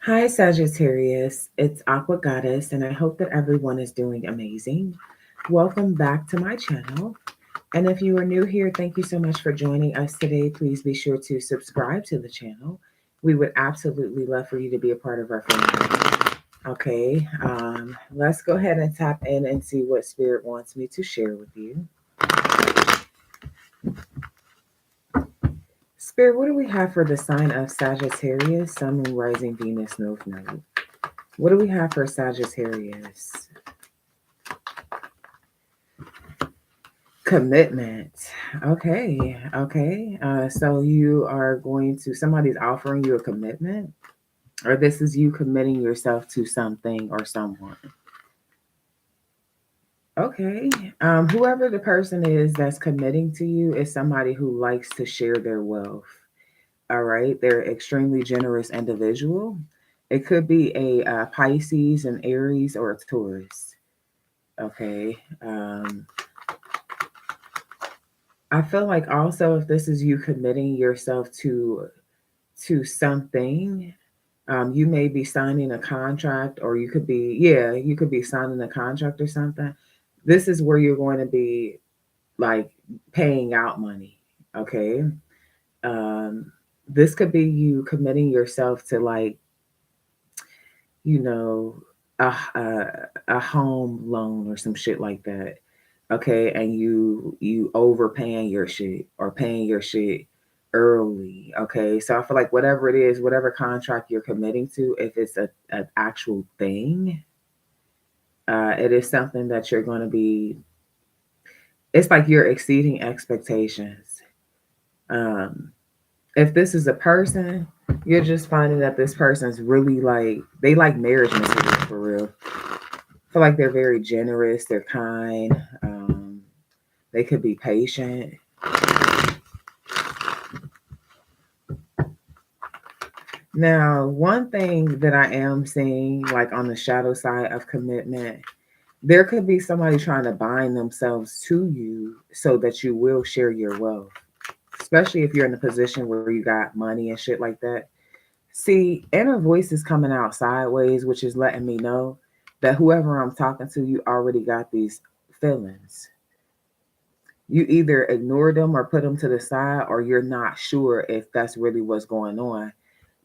Hi, Sagittarius. It's Aqua Goddess, and I hope that everyone is doing amazing. Welcome back to my channel. And if you are new here, thank you so much for joining us today. Please be sure to subscribe to the channel. We would absolutely love for you to be a part of our family. Okay, let's go ahead and tap in and see what Spirit wants me to share with you. Spirit, what do we have for the sign of Sagittarius, Sun, Moon, Rising, Venus, North Node? What do we have for Sagittarius? Commitment. Okay. Okay. So you are going to, somebody's offering you a commitment, or this is you committing yourself to something or someone. Okay. Whoever the person is that's committing to you is somebody who likes to share their wealth. All right. They're extremely generous individual. It could be a Pisces, an Aries, or a Taurus. Okay. I feel like also if this is you committing yourself to something, you may be signing a contract, or you could be, yeah, you could be signing a contract or something. This is where you're going to be like paying out money. Okay. Um, this could be you committing yourself to like, you know, a home loan or some shit like that. Okay, and you overpaying your shit or paying your shit early. Okay, so I feel like whatever it is, whatever contract you're committing to, if it's an actual thing, it is something that you're going to be. It's like you're exceeding expectations. Um, if this is a person, you're just finding that this person's really like they like marriage material for real. I feel like they're very generous. They're kind. They could be patient. Now, one thing that I am seeing, like on the shadow side of commitment, there could be somebody trying to bind themselves to you so that you will share your wealth, especially if you're in a position where you got money and shit like that. See, inner voice is coming out sideways, which is letting me know that whoever I'm talking to, you already got these feelings. You either ignore them or put them to the side, or you're not sure if that's really what's going on,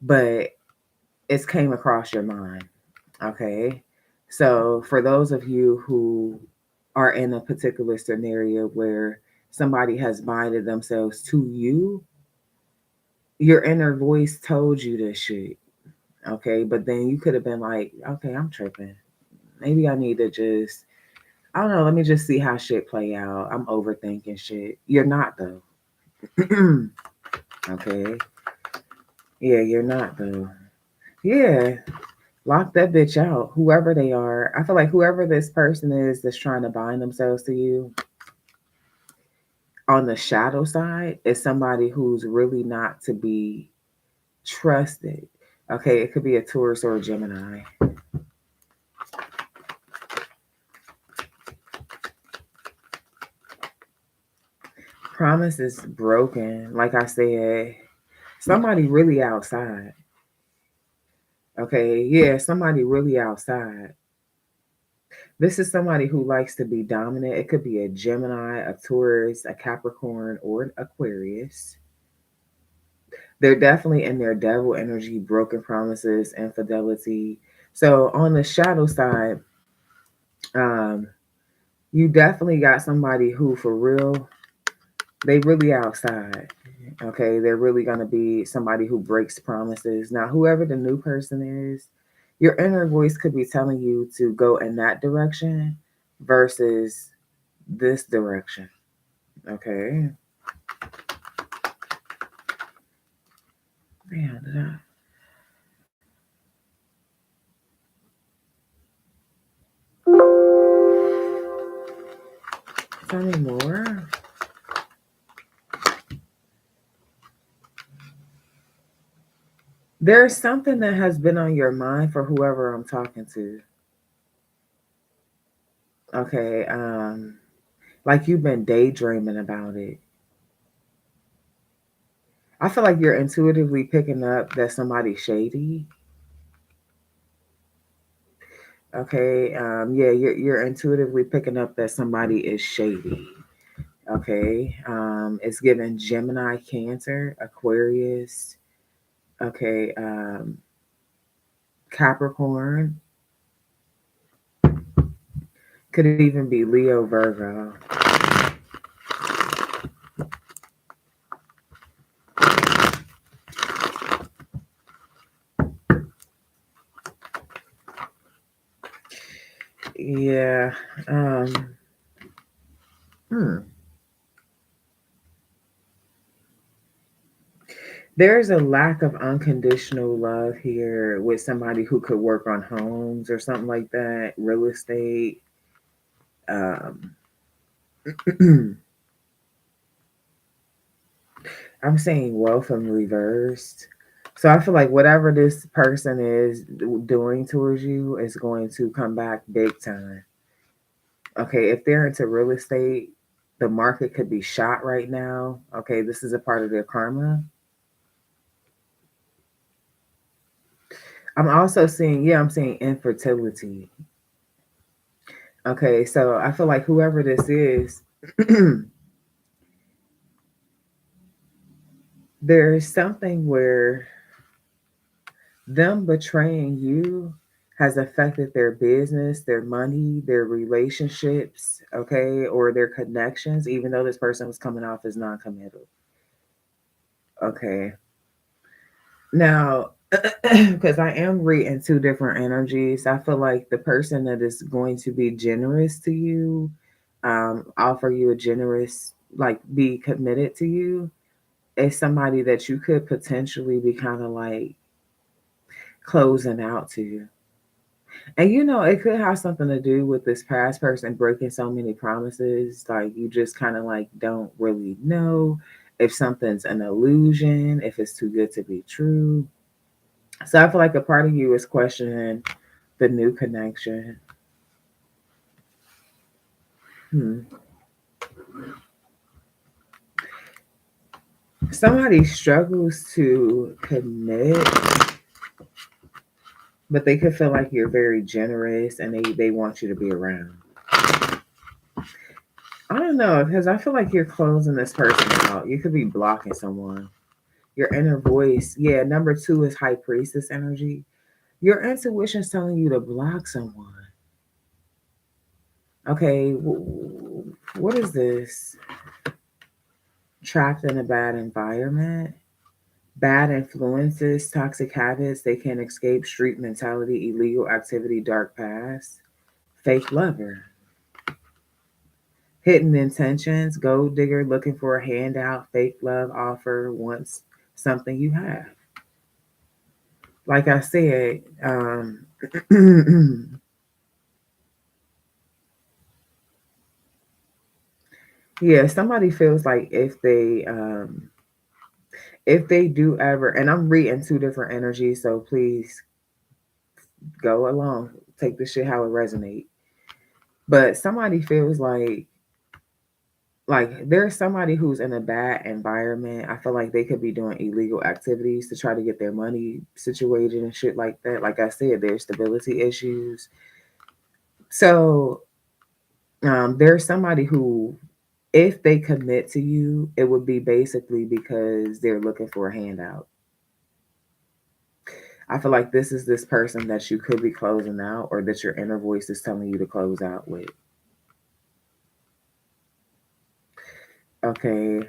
but it's came across your mind. Okay. So for those of you who are in a particular scenario where somebody has binded themselves to you, your inner voice told you this shit. Okay. But then you could have been like, okay, I'm tripping. Maybe I need to just, I don't know, let me just see how shit play out. I'm overthinking shit. You're not though. Okay. Yeah, you're not though. Yeah. Lock that bitch out, whoever they are. I feel like whoever this person is that's trying to bind themselves to you on the shadow side is somebody who's really not to be trusted. Okay, it could be a Taurus or a Gemini. Promise is broken. Like I said, somebody really outside. Okay, yeah, somebody really outside. This is somebody who likes to be dominant. It could be a Gemini, a Taurus, a Capricorn, or an Aquarius. They're definitely in their devil energy, broken promises, infidelity. So on the shadow side, um, you definitely got somebody who, for real, they really outside. Okay, they're really gonna be somebody who breaks promises. Now, whoever the new person is, your inner voice could be telling you to go in that direction versus this direction. Okay. Man, did I tell me more? There's something that has been on your mind for whoever I'm talking to. Okay, like you've been daydreaming about it. I feel like you're intuitively picking up that somebody's shady. Okay. Yeah, you're intuitively picking up that somebody is shady. Okay. It's given Gemini, Cancer, Aquarius. Okay. Capricorn. Could even be Leo, Virgo. Yeah. Um, hmm. There's a lack of unconditional love here with somebody who could work on homes or something like that, real estate. Um, I'm saying wealth in reversed. So I feel like whatever this person is doing towards you is going to come back big time. Okay, if they're into real estate, the market could be shot right now. Okay, this is a part of their karma. I'm also seeing, yeah, I'm seeing infertility. Okay, so I feel like whoever this is, there's something where them betraying you has affected their business, their money, their relationships, okay, or their connections, even though this person was coming off as non committal. Okay. Now, because I am reading two different energies, I feel like the person that is going to be generous to you, offer you a generous, like be committed to you, is somebody that you could potentially be kind of like closing out to. And it could have something to do with this past person breaking so many promises. Like you just kind of like don't really know if something's an illusion, if it's too good to be true. So I feel like a part of you is questioning the new connection. Hmm. Somebody struggles to commit, but they could feel like you're very generous and they want you to be around. I don't know, because I feel like you're closing this person out. You could be blocking someone. Your inner voice. Yeah, number two is high priestess energy. Your intuition's telling you to block someone. Okay, what is this? Trapped in a bad environment. Bad influences, toxic habits, they can't escape, street mentality, illegal activity, dark past. Fake lover. Hidden intentions, gold digger looking for a handout, fake love offer, wants something you have. Like I said, yeah, somebody feels like if they do ever, and I'm reading two different energies, so please go along, take this shit how it resonates. But somebody feels like there's somebody who's in a bad environment. I feel like they could be doing illegal activities to try to get their money situated and shit like that. Like I said, there's stability issues. So there's somebody who, if they commit to you, it would be basically because they're looking for a handout. I feel like this is this person that you could be closing out or that your inner voice is telling you to close out with. Okay.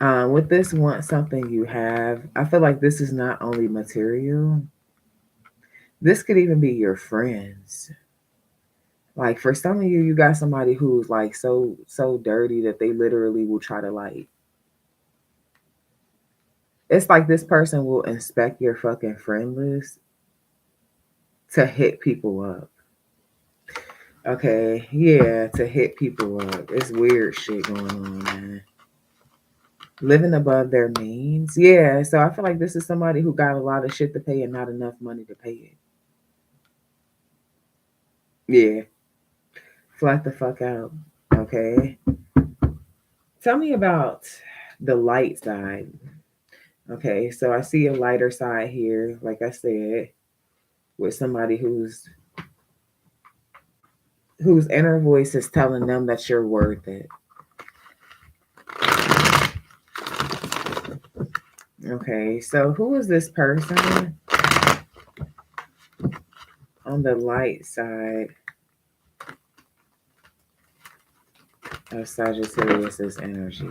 With this want something you have, I feel like this is not only material. This could even be your friends. Like for some of you, you got somebody who's like so dirty that they literally will try to like. It's like this person will inspect your fucking friend list to hit people up. Okay, yeah, to hit people up. It's weird shit going on, man. Living above their means. Yeah, so I feel like this is somebody who got a lot of shit to pay and not enough money to pay it. Yeah, flat the fuck out. Okay. Tell me about the light side. Okay, so I see a lighter side here, like I said, with somebody who's whose inner voice is telling them that you're worth it. Okay, so who is this person on the light side of Sagittarius's energy?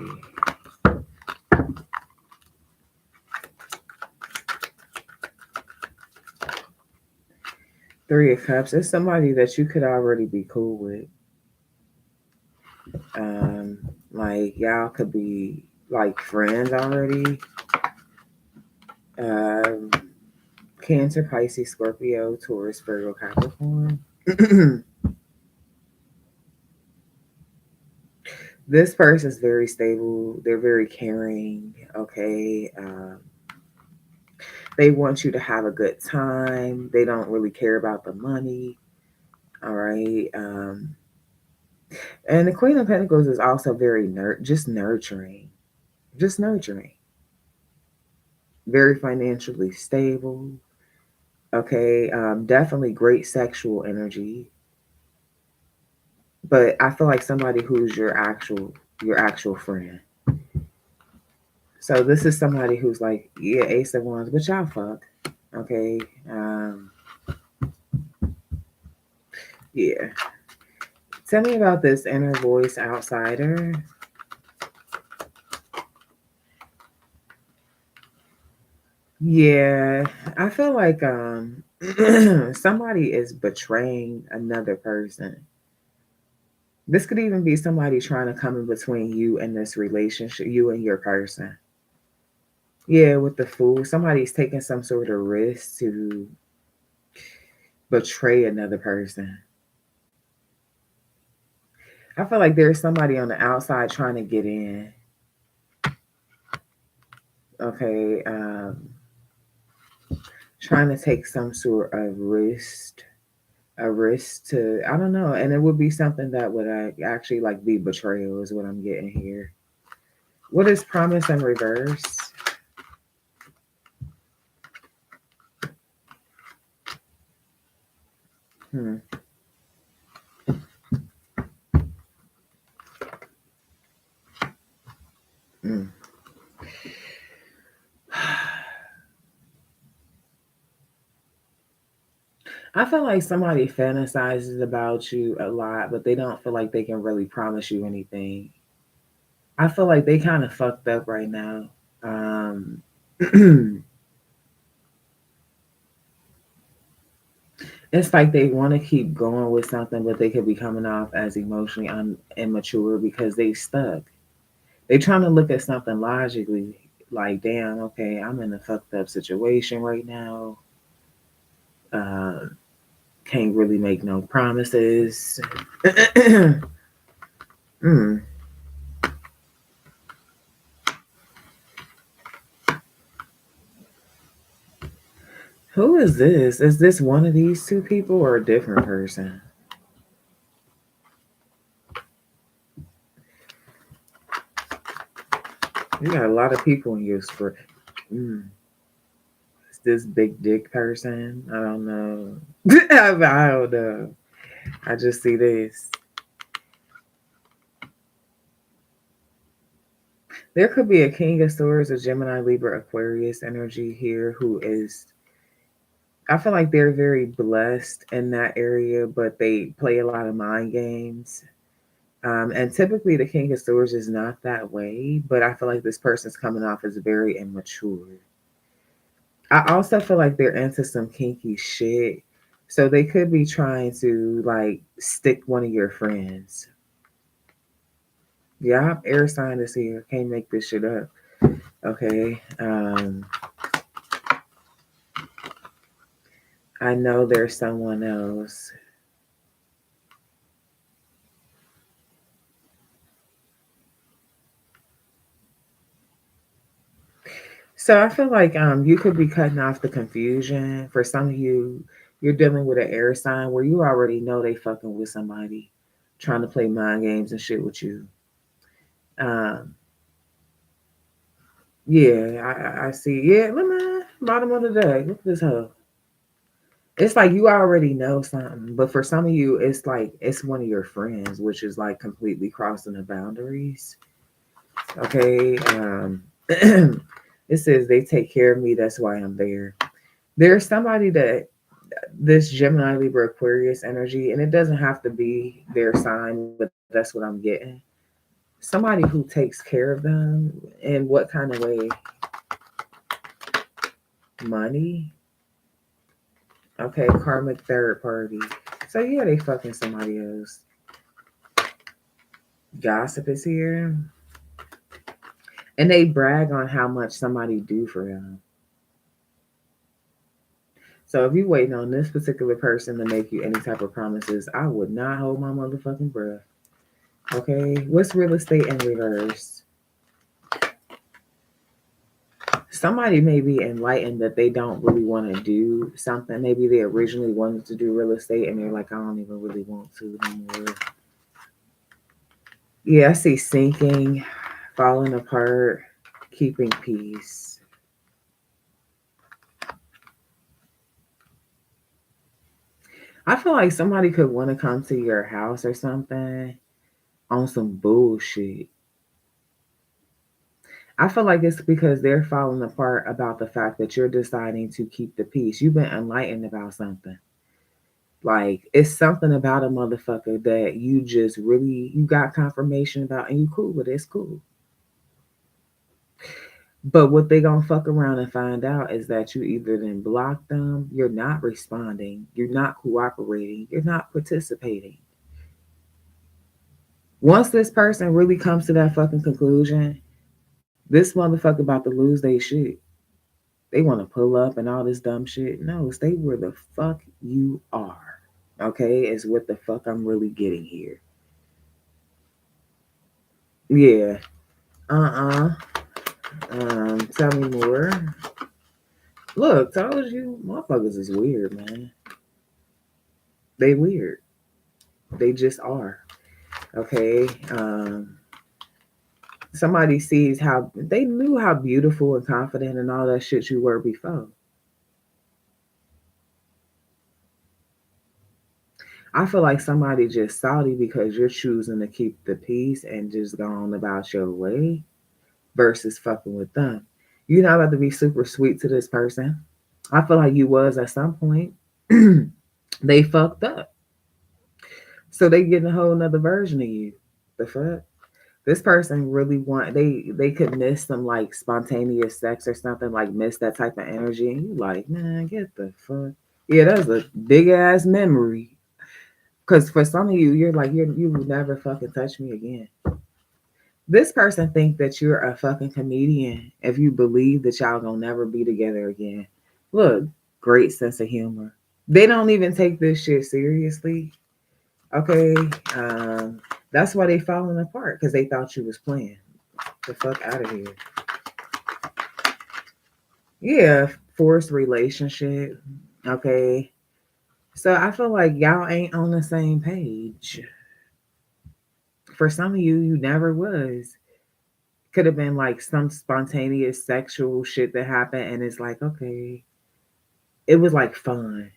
Three of Cups is somebody that you could already be cool with. Um, like y'all could be like friends already. Um, Cancer, Pisces, Scorpio, Taurus, Virgo, Capricorn. This person is very stable. They're very caring. Okay. They want you to have a good time. They don't really care about the money. All right. And the Queen of Pentacles is also very just nurturing. Just nurturing. Very financially stable. Okay. Definitely great sexual energy. But I feel like somebody who's your actual friend. So this is somebody who's like, yeah, Ace of Wands, but y'all fuck. Okay. Yeah. Tell me about this inner voice outsider. Yeah, I feel like somebody is betraying another person. This could even be somebody trying to come in between you and this relationship, you and your person. Yeah, with the Fool, somebody's taking some sort of risk to betray another person. I feel like there's somebody on the outside trying to get in. Okay, trying to take some sort of risk, a risk to, I don't know, and it would be something that would actually like be betrayal is what I'm getting here. What is promise in reverse? Hmm. Mm. I feel like somebody fantasizes about you a lot, but they don't feel like they can really promise you anything. I feel like they kind of fucked up right now. Um, it's like they want to keep going with something, but they could be coming off as emotionally immature because they stuck. They trying to look at something logically, like, damn, okay, I'm in a fucked up situation right now. Uh, can't really make no promises. mm. Who is this? Is this one of these two people or a different person? You got a lot of people in your script. Mm. Is this big dick person? I don't know. I don't know. I just see this. There could be a King of Swords, a Gemini, Libra, Aquarius energy here who is, I feel like they're very blessed in that area, but they play a lot of mind games. And typically the King of Swords is not that way, but I feel like this person's coming off as very immature. I also feel like they're into some kinky shit. So they could be trying to like stick one of your friends. Yeah, air sign is here. Can't make this shit up. Okay. I know there's someone else. So I feel like you could be cutting off the confusion. For some of you, you're dealing with an air sign where you already know they fucking with somebody, trying to play mind games and shit with you. Um, yeah, I see. Yeah, look man, bottom of the day. Look at this hoe. It's like you already know something, but for some of you, it's like it's one of your friends, which is like completely crossing the boundaries. Okay. It says they take care of me. That's why I'm there. There's somebody that this Gemini, Libra, Aquarius energy, and it doesn't have to be their sign, but that's what I'm getting. Somebody who takes care of them in what kind of way? Money. Okay, karmic third party. So yeah, they fucking somebody else. Gossip is here. And they brag on how much somebody do for them. So if you waiting on this particular person to make you any type of promises, I would not hold my motherfucking breath. Okay, what's real estate in reverse? Somebody may be enlightened that they don't really want to do something. Maybe they originally wanted to do real estate and they're like, I don't even really want to anymore. Yeah, I see sinking, falling apart, keeping peace. I feel like somebody could want to come to your house or something on some bullshit. I feel like it's because they're falling apart about the fact that you're deciding to keep the peace. You've been enlightened about something. Like it's something about a motherfucker that you just really you got confirmation about and you cool with it. It's cool. But what they gonna fuck around and find out is that you either then block them, you're not responding, you're not cooperating, you're not participating. Once this person really comes to that fucking conclusion, this motherfucker about to lose their shit. They want to pull up and all this dumb shit. No, stay where the fuck you are. Okay, is what the fuck I'm really getting here. Yeah. Uh-uh. Tell me more. Look, told you, motherfuckers is weird, man. They weird. They just are. Okay. Somebody sees how they knew how beautiful and confident and all that shit you were before. I feel like somebody just salty because you're choosing to keep the peace and just go on about your way versus fucking with them. You're not about to be super sweet to this person. I feel like you was at some point. They fucked up. So they getting a whole nother version of you. The fuck? This person really want they could miss some like spontaneous sex or something, like miss that type of energy, and you like, man, get the fuck. Yeah, that's a big ass memory. Cause for some of you, you're like you will never fucking touch me again. This person think that you're a fucking comedian if you believe that y'all gonna never be together again. Look, great sense of humor. They don't even take this shit seriously. Okay, that's why they falling apart because they thought you was playing. The fuck out of here. Yeah, forced relationship. Okay, so I feel like y'all ain't on the same page. For some of you, you never was. Could have been like some spontaneous sexual shit that happened, and it's like, okay, it was like fun.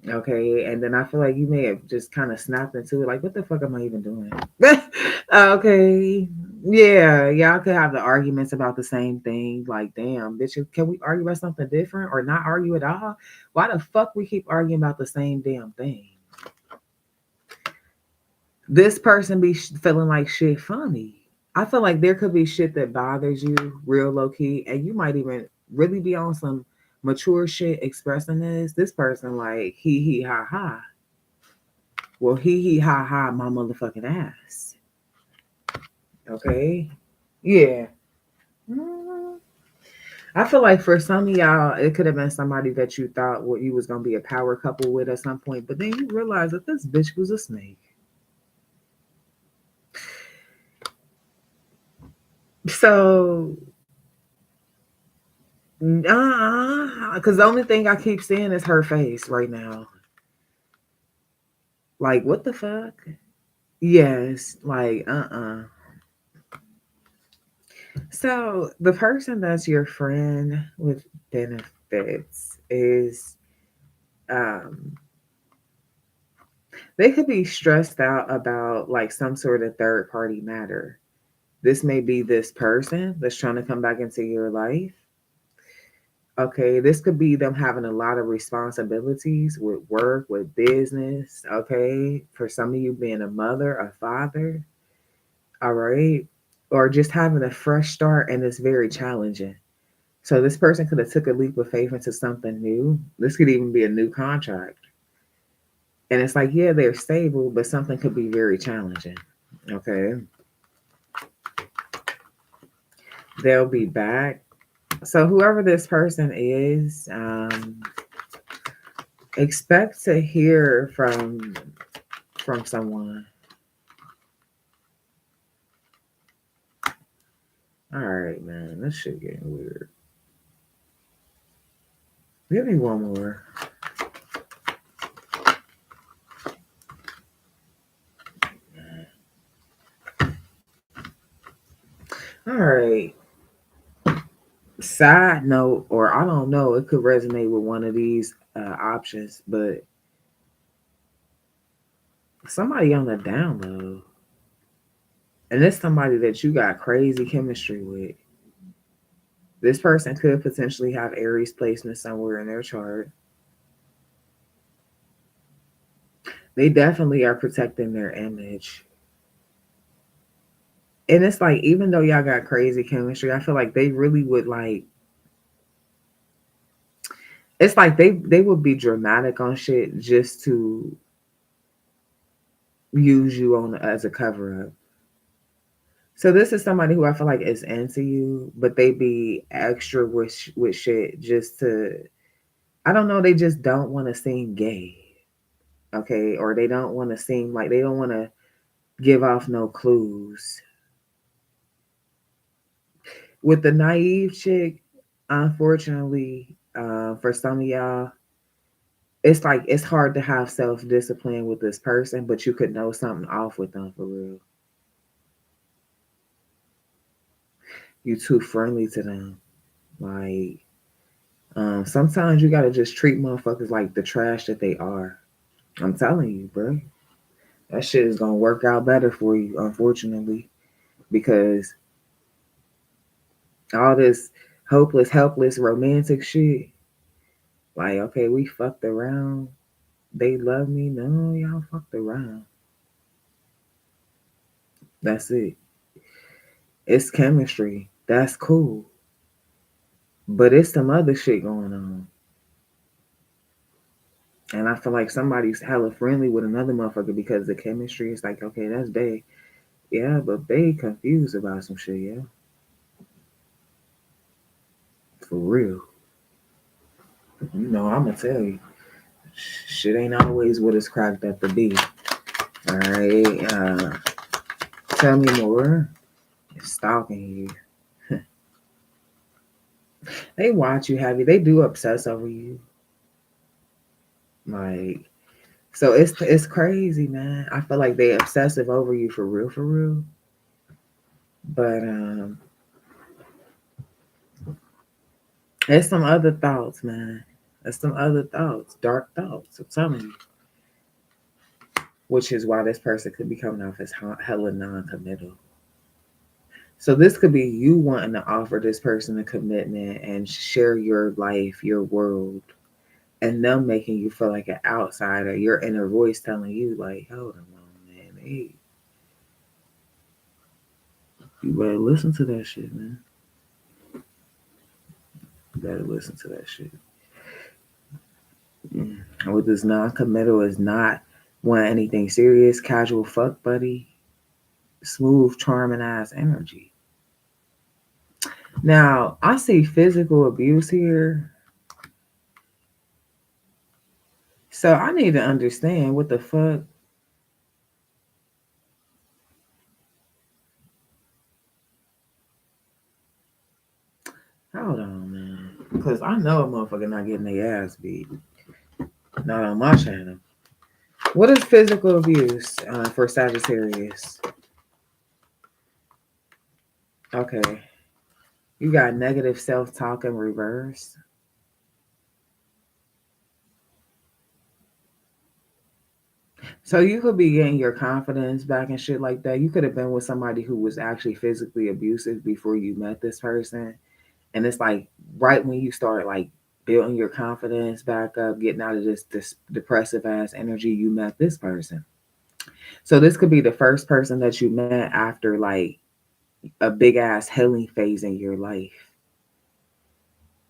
Okay, and then I feel like you may have just kind of snapped into it, like, what the fuck am I even doing? Okay, yeah, y'all could have the arguments about the same thing. Like, damn, bitch, can we argue about something different or not argue at all? Why the fuck we keep arguing about the same damn thing? This person be feeling like shit funny. I feel like there could be shit that bothers you real low key, and you might even really be on some mature shit expressing this. This person like he ha ha. Well, he ha ha my motherfucking ass. Okay, yeah. Mm. I feel like for some of y'all, it could have been somebody that you thought what you was gonna be a power couple with at some point, but then you realize that this bitch was a snake. So, because the only thing I keep seeing is her face right now. Like, what the fuck? Yes, like, So, the person that's your friend with benefits is Um, they could be stressed out about like some sort of third party matter. This may be this person that's trying to come back into your life. Okay, this could be them having a lot of responsibilities with work, with business. Okay, for some of you being a mother, a father. All right, or just having a fresh start, and it's very challenging. So this person could have took a leap of faith into something new. This could even be a new contract, and it's like, yeah, they're stable, but something could be very challenging. Okay, they'll be back. So whoever this person is, expect to hear from someone. All right, man, this shit getting weird. Give me one more. All right. Side note, or I don't know, it could resonate with one of these options, but somebody on the down low, and it's somebody that you got crazy chemistry with. This person could potentially have Aries placement somewhere in their chart. They definitely are protecting their image. And it's like, even though y'all got crazy chemistry, I feel like they really would like, it's like they would be dramatic on shit just to use you on as a cover up. So this is somebody who I feel like is into you, but they be extra with shit just to, I don't know, they just don't want to seem gay. Okay, or they don't want to seem like, they don't want to give off no clues. With the naive chick, unfortunately, for some of y'all, it's like it's hard to have self discipline with this person, but you could know something off with them for real. You too friendly to them. Like, sometimes you gotta just treat motherfuckers like the trash that they are. I'm telling you, bro. That shit is gonna work out better for you, unfortunately, because all this hopeless, helpless, romantic shit. Like, okay, we fucked around. They love me. No, y'all fucked around. That's it. It's chemistry. That's cool. But it's some other shit going on. And I feel like somebody's hella friendly with another motherfucker because the chemistry is like, okay, that's they. Yeah, but they confused about some shit, yeah. For real. You know, I'm gonna tell you. Shit ain't always what it's cracked up to be. Alright. Tell me more. It's stalking you. They watch you heavy. They do obsess over you. Like, so it's crazy, man. I feel like they obsessive over you for real, for real. But there's some other thoughts, man. There's some other thoughts, dark thoughts. I'm telling you. Which is why this person could be coming off as hella non-committal. So this could be you wanting to offer this person a commitment and share your life, your world, and them making you feel like an outsider. Your inner voice telling you, like, hold on, man, hey, you better listen to that shit, man. You better listen to that shit. With this non-committal is not want anything serious, casual fuck buddy, smooth, charming ass energy. Now I see physical abuse here, so I need to understand what the fuck. Hold on, man, because I know a motherfucker not getting their ass beat. Not on my channel. What is physical abuse for Sagittarius? Okay, you got negative self talk in reverse. So you could be getting your confidence back and shit like that. You could have been with somebody who was actually physically abusive before you met this person. And it's like right when you start like building your confidence back up, getting out of this depressive ass energy, you met this person. So this could be the first person that you met after like a big ass healing phase in your life.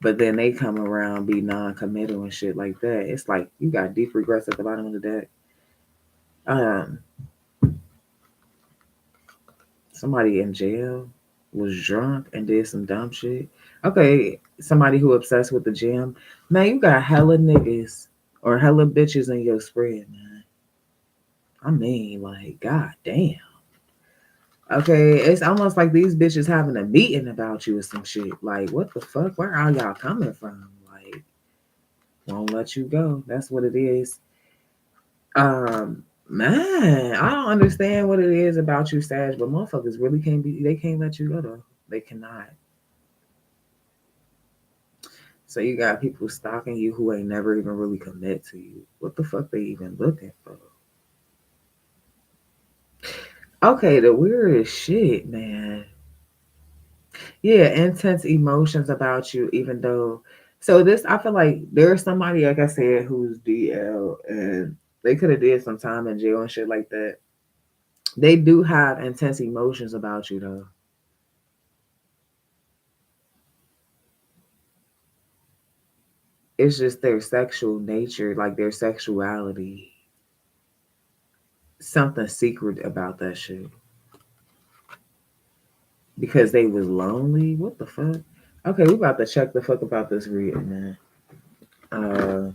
But then they come around, be non-committal and shit like that. It's like you got deep regrets at the bottom of the deck. Um, Somebody in jail was drunk and did some dumb shit. Okay, somebody who obsessed with the gym. Man, you got hella niggas or hella bitches in your spread, man. I mean, like, god damn. Okay, it's almost like these bitches having a meeting about you or some shit. Like, what the fuck? Where are y'all coming from? Like, won't let you go. That's what it is. Man, I don't understand what it is about you, Sag, but motherfuckers really can't be. They can't let you go though. They cannot. So you got people stalking you who ain't never even really commit to you. What the fuck they even looking for? Okay, the weirdest shit, man. Yeah, intense emotions about you, even though. So this, I feel like there's somebody, like I said, who's DL, and they could have did some time in jail and shit like that. They do have intense emotions about you, though. It's just their sexual nature, like their sexuality. Something secret about that shit. Because they was lonely. What the fuck? Okay, we about to check the fuck about this reading, man. Uh,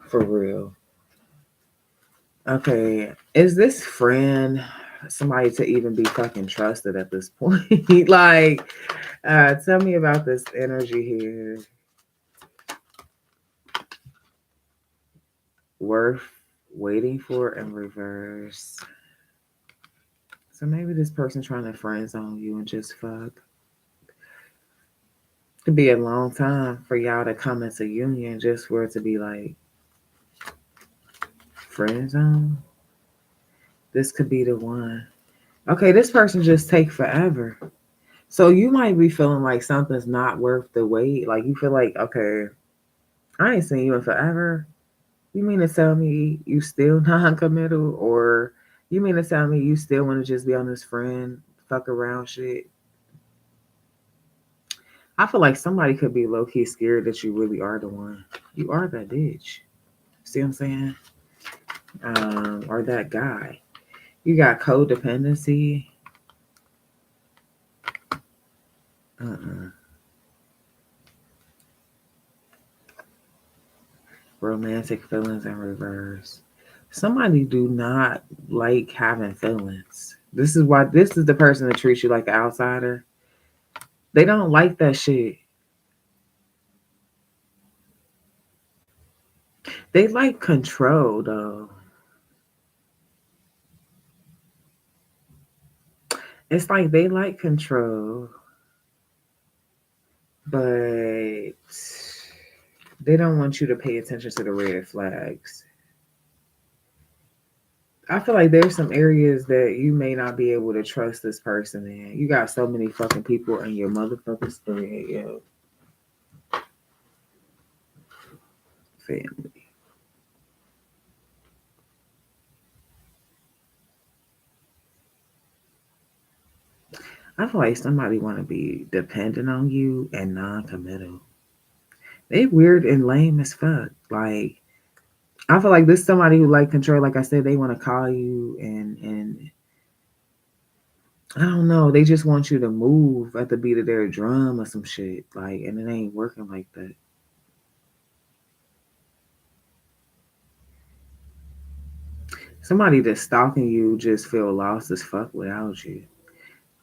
for real. Okay, is this friend somebody to even be fucking trusted at this point? Like, tell me about this energy here. Worth waiting for in reverse. So maybe this person trying to friend zone you and just fuck. Could be a long time for y'all to come into union just for it to be like friend zone. This could be the one. Okay, this person just take forever. So you might be feeling like something's not worth the wait. Like you feel like, okay, I ain't seen you in forever. You mean to tell me you still non-committal, or you mean to tell me you still want to just be on this friend fuck around shit? I feel like somebody could be low key scared that you really are the one. You are that bitch. See what I'm saying? Or that guy. You got codependency. Uh-uh. Romantic feelings in reverse. Somebody do not like having feelings. This is why this is the person that treats you like an outsider. They don't like that shit. They like control though. It's like they like control, but they don't want you to pay attention to the red flags. I feel like there's some areas that you may not be able to trust this person in. You got so many fucking people in your motherfucking spread, yo, family. I feel like somebody want to be dependent on you and non-committal. They weird and lame as fuck. Like I feel like this somebody who like control. Like I said, they want to call you and I don't know. They just want you to move at the beat of their drum or some shit. Like, and it ain't working like that. Somebody that's stalking you just feel lost as fuck without you.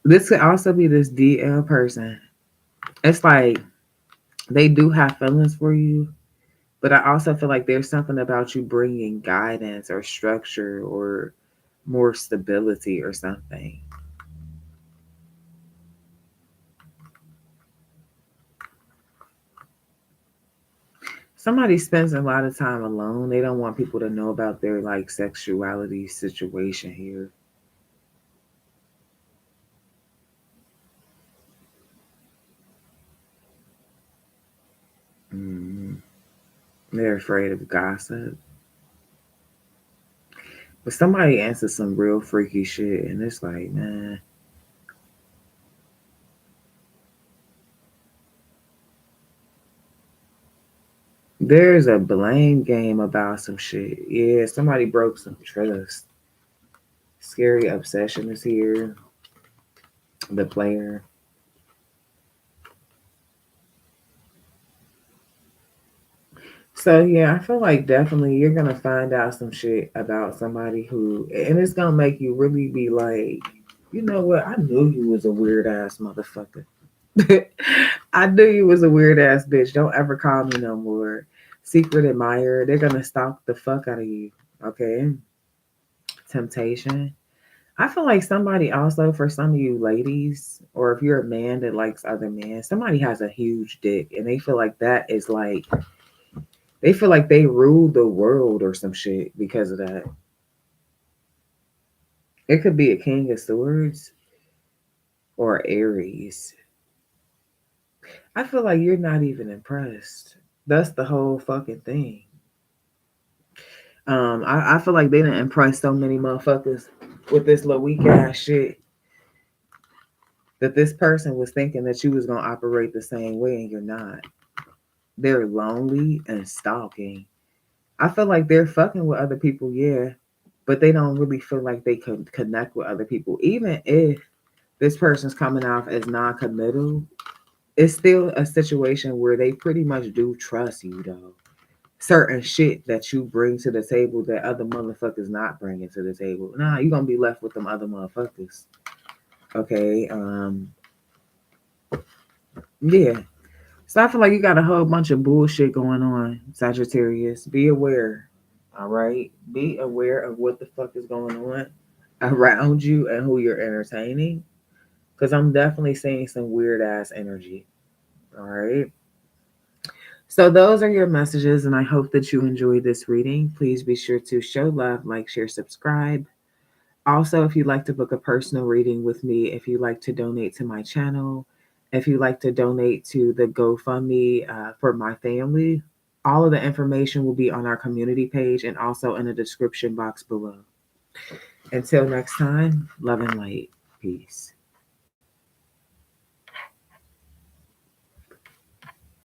This could also be this DL person. It's like they do have feelings for you, but I also feel like there's something about you bringing guidance or structure or more stability or something. Somebody spends a lot of time alone. They don't want people to know about their like sexuality situation here. Mm. They're afraid of gossip. But somebody answers some real freaky shit, and it's like, man, there's a blame game about some shit. Yeah, somebody broke some trust. Scary obsession is here. The player. So yeah, I feel like definitely you're gonna find out some shit about somebody who, and it's gonna make you really be like, you know what? I knew you was a weird ass motherfucker. I knew you was a weird ass bitch. Don't ever call me no more. Secret admirer. They're gonna stalk the fuck out of you. Okay. Temptation. I feel like somebody also, for some of you ladies, or if you're a man that likes other men, somebody has a huge dick and they feel like that is like, they feel like they rule the world or some shit because of that. It could be a king of swords or Aries. I feel like you're not even impressed. That's the whole fucking thing. I feel like they didn't impress so many motherfuckers with this little weak ass shit that this person was thinking that you was gonna operate the same way and you're not. They're lonely and stalking. I feel like they're fucking with other people, yeah, but they don't really feel like they could connect with other people. Even if this person's coming off as non-committal, it's still a situation where they pretty much do trust you though. Certain shit that you bring to the table that other motherfuckers not bringing to the table. Nah, you gonna be left with them other motherfuckers. Okay. Yeah. So I feel like you got a whole bunch of bullshit going on, Sagittarius. Be aware. All right. Be aware of what the fuck is going on around you and who you're entertaining. Cause I'm definitely seeing some weird ass energy. All right. So those are your messages, and I hope that you enjoyed this reading. Please be sure to show love, like, share, subscribe. Also, if you'd like to book a personal reading with me, if you'd like to donate to my channel, if you'd like to donate to the GoFundMe for my family, all of the information will be on our community page and also in the description box below. Until next time, love and light. Peace.